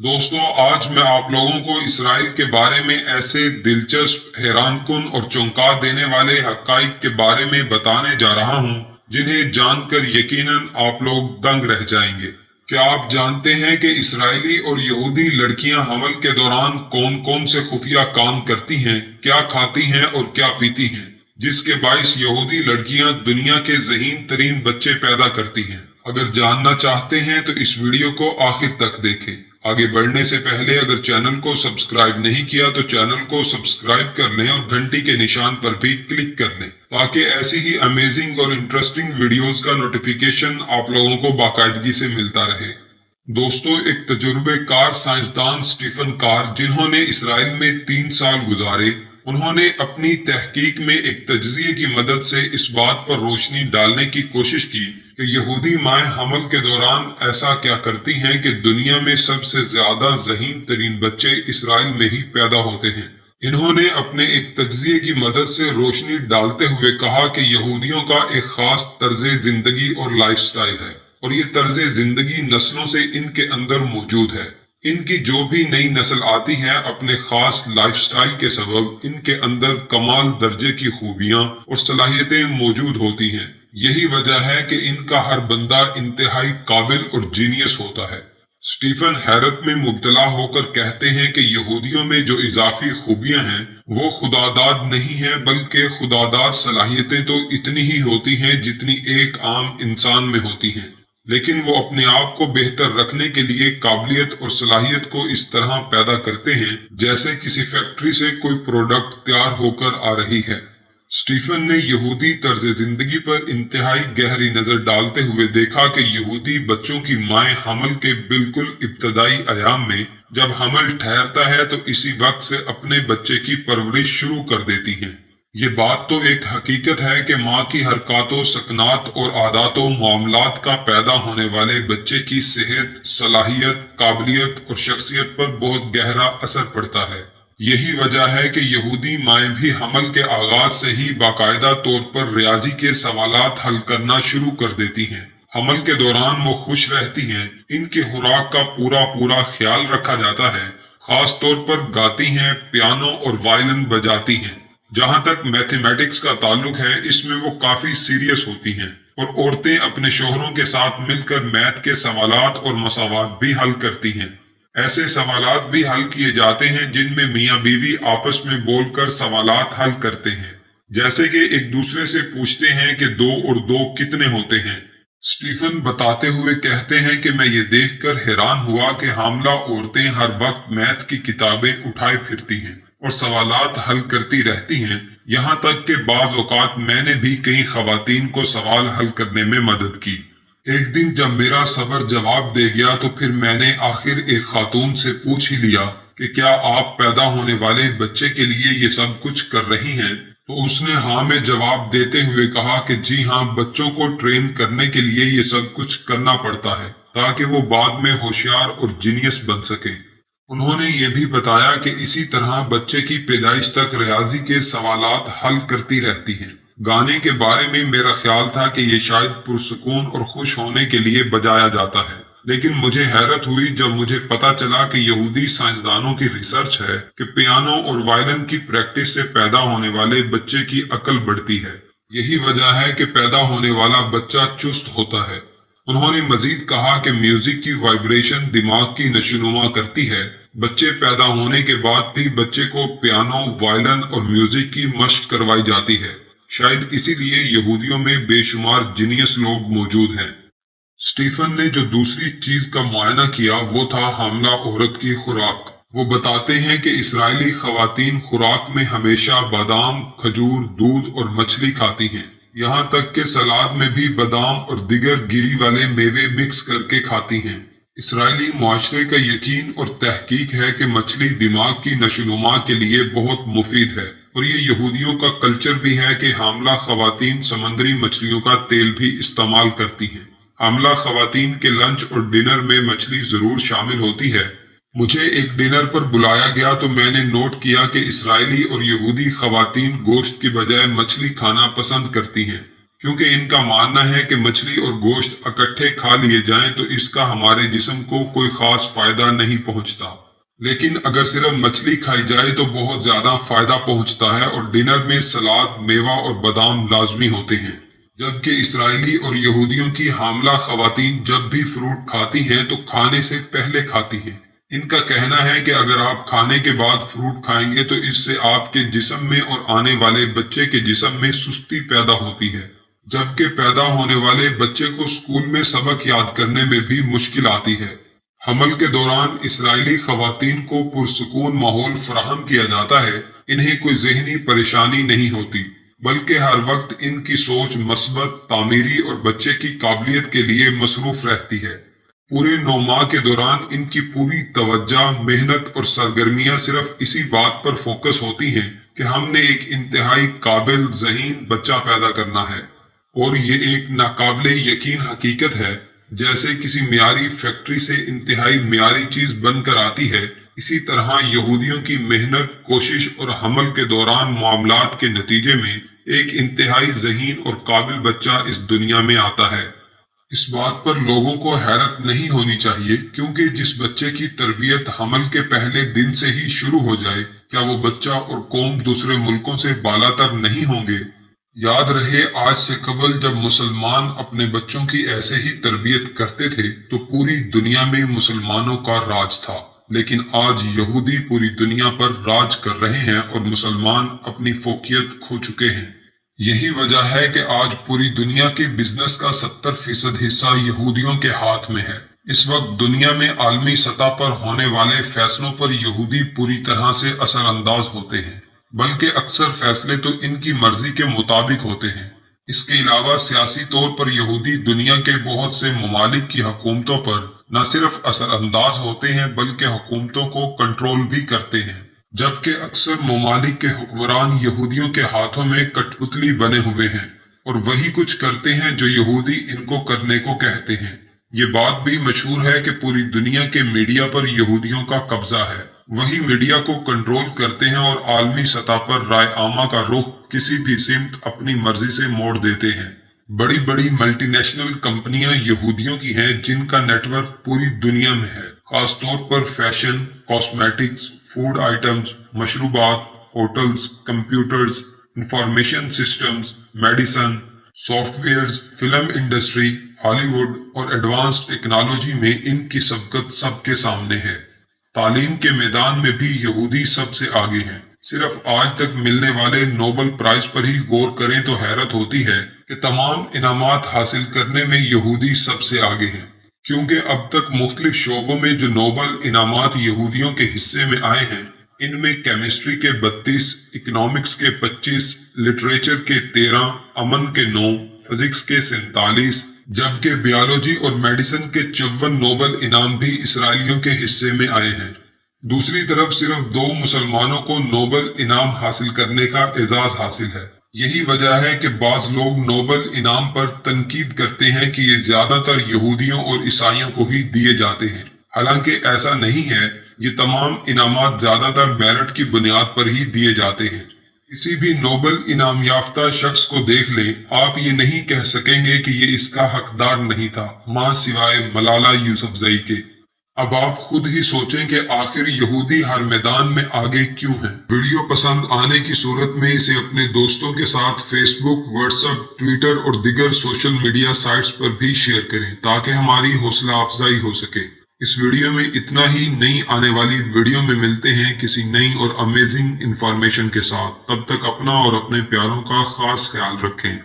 दोस्तों, आज मैं आप लोगों को इसराइल के बारे में ऐसे दिलचस्प, हैरान कुन और चौंका देने वाले हक़ाइक़ के बारे में बताने जा रहा हूं, जिन्हें जानकर यकीनन आप लोग दंग रह जाएंगे। क्या आप जानते हैं कि इसराइली और यहूदी लड़कियां हमल के दौरान कौन कौन से खुफिया काम करती हैं, क्या खाती हैं और क्या पीती हैं, जिसके बाइस यहूदी लड़कियां दुनिया के ज़हीन तरीन बच्चे पैदा करती हैं। अगर जानना चाहते हैं तो इस वीडियो को आखिर तक देखें। आगे बढ़ने से पहले अगर चैनल को सब्सक्राइब नहीं किया तो चैनल को सब्सक्राइब कर लें और घंटी के निशान पर भी क्लिक कर लें, ताकि ऐसी ही अमेजिंग और इंटरेस्टिंग वीडियोस का नोटिफिकेशन आप लोगों को बाकायदगी से मिलता रहे। दोस्तों, एक तजुर्बेकार साइंसदान स्टीफन कार, जिन्होंने इसराइल में 3 साल गुजारे, उन्होंने अपनी तहकीक में एक तज्जिए की मदद से इस बात पर रोशनी डालने की कोशिश की कि यहूदी माएं हमल के दौरान ऐसा क्या करती हैं कि दुनिया में सबसे ज्यादा ज़हीन तरीन बच्चे इसराइल में ही पैदा होते हैं। इन्होंने अपने एक तज्जिए की मदद से रोशनी डालते हुए कहा कि यहूदियों का एक खास तर्ज जिंदगी और लाइफस्टाइल है, और ये तर्ज जिंदगी नस्लों से इनके अंदर मौजूद है। इनकी जो भी नई नस्ल आती है, अपने खास लाइफस्टाइल के सबब इनके अंदर कमाल दर्जे की खूबियां और सलाहियतें मौजूद होती हैं। यही वजह है कि इनका हर बंदा इंतहाई काबिल और जीनियस होता है। स्टीफन हैरत में मुब्तला होकर कहते हैं कि यहूदियों में जो इजाफी खूबियां हैं वो खुदादाद नहीं है, बल्कि खुदादाद सलाहियतें तो इतनी ही होती हैं जितनी एक आम इंसान में होती हैं, लेकिन वो अपने आप को बेहतर रखने के लिए काबिलियत और सलाहियत को इस तरह पैदा करते हैं जैसे किसी फैक्ट्री से कोई प्रोडक्ट तैयार होकर आ रही है। स्टीफन ने यहूदी तर्ज जिंदगी पर इंतहाई गहरी नजर डालते हुए देखा कि यहूदी बच्चों की माएं हमल के बिल्कुल इब्तदाई अयाम में जब हमल ठहरता है तो इसी वक्त से अपने बच्चे की परवरिश शुरू कर देती हैं। ये बात तो एक हकीकत है कि माँ की हरकातों, सकनात और आदातों मामलात का पैदा होने वाले बच्चे की सेहत, सलाहियत, काबिलियत और शख्सियत पर बहुत गहरा असर पड़ता है। यही वजह है कि यहूदी माएं भी हमल के आगाज से ही बाकायदा तौर पर रियाजी के सवालात हल करना शुरू कर देती हैं। हमल के दौरान वो खुश रहती हैं, इनकी खुराक का पूरा पूरा ख्याल रखा जाता है, खास तौर पर गाती हैं, पियानो और वायलिन बजाती हैं। जहां तक मैथमेटिक्स का ताल्लुक है, इसमें वो काफी सीरियस होती हैं, और औरतें अपने शोहरों के साथ मिलकर मैथ के सवालात और मसावात भी हल करती हैं। ऐसे सवालात भी हल किए जाते हैं जिनमें मियाँ बीवी आपस में बोलकर सवालात हल करते हैं, जैसे कि एक दूसरे से पूछते हैं कि 2 और 2 कितने होते हैं। स्टीफन बताते हुए कहते हैं कि मैं ये देखकर हैरान हुआ कि हामला औरतें हर वक्त मैथ की किताबें उठाए फिरती हैं और सवालात हल करती रहती हैं। यहाँ तक कि बाज़ औक़ात मैंने भी कई ख़वातीन को सवाल हल करने में मदद की। एक दिन जब मेरा सब्र जवाब दे गया तो फिर मैंने आखिर एक खातून से पूछ ही लिया कि क्या आप पैदा होने वाले बच्चे के लिए ये सब कुछ कर रही हैं? तो उसने हाँ में जवाब देते हुए कहा कि जी हाँ, बच्चों को ट्रेन करने के लिए ये सब कुछ करना पड़ता है ताकि वो बाद में होशियार और जीनियस बन सके। उन्होंने ये भी बताया कि इसी तरह बच्चे की पैदाइश तक रियाजी के सवालात हल करती रहती हैं। गाने के बारे में मेरा ख्याल था कि ये शायद पुरसुकून और खुश होने के लिए बजाया जाता है, लेकिन मुझे हैरत हुई जब मुझे पता चला कि यहूदी साइंसदानों की रिसर्च है कि पियानो और वायलिन की प्रैक्टिस से पैदा होने वाले बच्चे की अकल बढ़ती है। यही वजह है कि पैदा होने वाला बच्चा चुस्त होता है। उन्होंने मजीद कहा कि म्यूजिक की वाइब्रेशन दिमाग की नशोनुमा करती है। बच्चे पैदा होने के बाद भी बच्चे को पियानो, वायलिन और म्यूजिक की मशक करवाई जाती है। शायद इसीलिए यहूदियों में बेशुमार जीनियस लोग मौजूद हैं। स्टीफन ने जो दूसरी चीज का मुआयना किया वो था हामला औरत की खुराक। वो बताते हैं कि इसराइली खवातीन खुराक में हमेशा बादाम, खजूर, दूध और मछली खाती हैं। यहाँ तक कि सलाद में भी बादाम और दिगर गिरी वाले मेवे मिक्स करके खाती हैं। इसराइली मुआशरे का यकीन और तहकीक है कि मछली दिमाग की नशोनुमा के लिए बहुत मुफीद है, और ये यहूदियों का कल्चर भी है कि हामला खवातीन समंदरी मछलियों का तेल भी इस्तेमाल करती हैं। हामला खवातीन के लंच और डिनर में मछली जरूर शामिल होती है। मुझे एक डिनर पर बुलाया गया तो मैंने नोट किया कि इसराइली और यहूदी खवातीन गोश्त की बजाय मछली खाना पसंद करती हैं, کیونکہ ان کا ماننا ہے کہ مچھلی اور گوشت اکٹھے کھا لیے جائیں تو اس کا ہمارے جسم کو کوئی خاص فائدہ نہیں پہنچتا، لیکن اگر صرف مچھلی کھائی جائے تو بہت زیادہ فائدہ پہنچتا ہے، اور ڈنر میں سلاد، میوہ اور بادام لازمی ہوتے ہیں۔ جبکہ اسرائیلی اور یہودیوں کی حاملہ خواتین جب بھی فروٹ کھاتی ہیں تو کھانے سے پہلے کھاتی ہیں۔ ان کا کہنا ہے کہ اگر آپ کھانے کے بعد فروٹ کھائیں گے تو اس سے آپ کے جسم میں اور آنے والے بچے کے جسم میں سستی پیدا ہوتی ہے، جبکہ پیدا ہونے والے بچے کو اسکول میں سبق یاد کرنے میں بھی مشکل آتی ہے۔ حمل کے دوران اسرائیلی خواتین کو پرسکون ماحول فراہم کیا جاتا ہے، انہیں کوئی ذہنی پریشانی نہیں ہوتی، بلکہ ہر وقت ان کی سوچ مثبت، تعمیری اور بچے کی قابلیت کے لیے مصروف رہتی ہے۔ پورے 9 ماہ کے دوران ان کی پوری توجہ، محنت اور سرگرمیاں صرف اسی بات پر فوکس ہوتی ہیں کہ ہم نے ایک انتہائی قابل ذہین بچہ پیدا کرنا ہے، اور یہ ایک ناقابل یقین حقیقت ہے۔ جیسے کسی معیاری فیکٹری سے انتہائی معیاری چیز بن کر آتی ہے، اسی طرح یہودیوں کی محنت، کوشش اور حمل کے دوران معاملات کے نتیجے میں ایک انتہائی ذہین اور قابل بچہ اس دنیا میں آتا ہے۔ اس بات پر لوگوں کو حیرت نہیں ہونی چاہیے، کیونکہ جس بچے کی تربیت حمل کے پہلے دن سے ہی شروع ہو جائے، کیا وہ بچہ اور قوم دوسرے ملکوں سے بالاتر نہیں ہوں گے؟ یاد رہے، آج سے قبل جب مسلمان اپنے بچوں کی ایسے ہی تربیت کرتے تھے تو پوری دنیا میں مسلمانوں کا راج تھا، لیکن آج یہودی پوری دنیا پر راج کر رہے ہیں اور مسلمان اپنی فوقیت کھو چکے ہیں۔ یہی وجہ ہے کہ آج پوری دنیا کے بزنس کا 70% حصہ یہودیوں کے ہاتھ میں ہے۔ اس وقت دنیا میں عالمی سطح پر ہونے والے فیصلوں پر یہودی پوری طرح سے اثر انداز ہوتے ہیں، بلکہ اکثر فیصلے تو ان کی مرضی کے مطابق ہوتے ہیں۔ اس کے علاوہ سیاسی طور پر یہودی دنیا کے بہت سے ممالک کی حکومتوں پر نہ صرف اثر انداز ہوتے ہیں بلکہ حکومتوں کو کنٹرول بھی کرتے ہیں، جبکہ اکثر ممالک کے حکمران یہودیوں کے ہاتھوں میں کٹ پتلی بنے ہوئے ہیں اور وہی کچھ کرتے ہیں جو یہودی ان کو کرنے کو کہتے ہیں۔ یہ بات بھی مشہور ہے کہ پوری دنیا کے میڈیا پر یہودیوں کا قبضہ ہے، وہی میڈیا کو کنٹرول کرتے ہیں اور عالمی سطح پر رائے عامہ کا رخ کسی بھی سمت اپنی مرضی سے موڑ دیتے ہیں۔ بڑی بڑی ملٹی نیشنل کمپنیاں یہودیوں کی ہیں جن کا نیٹ ورک پوری دنیا میں ہے، خاص طور پر فیشن، کاسمیٹکس، فوڈ آئٹمز، مشروبات، hotels, computers, information systems, medicine, softwares, film industry, Hollywood اور ایڈوانس ٹیکنالوجی میں ان کی سبقت سب کے سامنے ہے۔ تعلیم کے میدان میں بھی یہودی سب سے آگے ہیں۔ صرف آج تک ملنے والے نوبل پرائز پر ہی غور کریں تو حیرت ہوتی ہے کہ تمام انعامات حاصل کرنے میں یہودی سب سے آگے ہیں، کیونکہ اب تک مختلف شعبوں میں جو نوبل انعامات یہودیوں کے حصے میں آئے ہیں، ان میں کیمسٹری کے 32، اکنامکس کے 25، لٹریچر کے 13، امن کے 9، فزکس کے 47، جبکہ بیالوجی اور میڈیسن کے 54 نوبل انعام بھی اسرائیلیوں کے حصے میں آئے ہیں۔ دوسری طرف صرف 2 مسلمانوں کو نوبل انعام حاصل کرنے کا اعزاز حاصل ہے۔ یہی وجہ ہے کہ بعض لوگ نوبل انعام پر تنقید کرتے ہیں کہ یہ زیادہ تر یہودیوں اور عیسائیوں کو ہی دیے جاتے ہیں، حالانکہ ایسا نہیں ہے۔ یہ تمام انعامات زیادہ تر میرٹ کی بنیاد پر ہی دیے جاتے ہیں۔ کسی بھی نوبل انعام یافتہ شخص کو دیکھ لیں، آپ یہ نہیں کہہ سکیں گے کہ یہ اس کا حقدار نہیں تھا، ماں سوائے ملالہ یوسفزئی کے۔ اب آپ خود ہی سوچیں کہ آخر یہودی ہر میدان میں آگے کیوں ہیں۔ ویڈیو پسند آنے کی صورت میں اسے اپنے دوستوں کے ساتھ فیس بک، واٹس ایپ، ٹویٹر اور دیگر سوشل میڈیا سائٹس پر بھی شیئر کریں تاکہ ہماری حوصلہ افزائی ہو سکے۔ اس ویڈیو میں اتنا ہی۔ نئی آنے والی ویڈیو میں ملتے ہیں کسی نئی اور امیزنگ انفارمیشن کے ساتھ۔ تب تک اپنا اور اپنے پیاروں کا خاص خیال رکھیں۔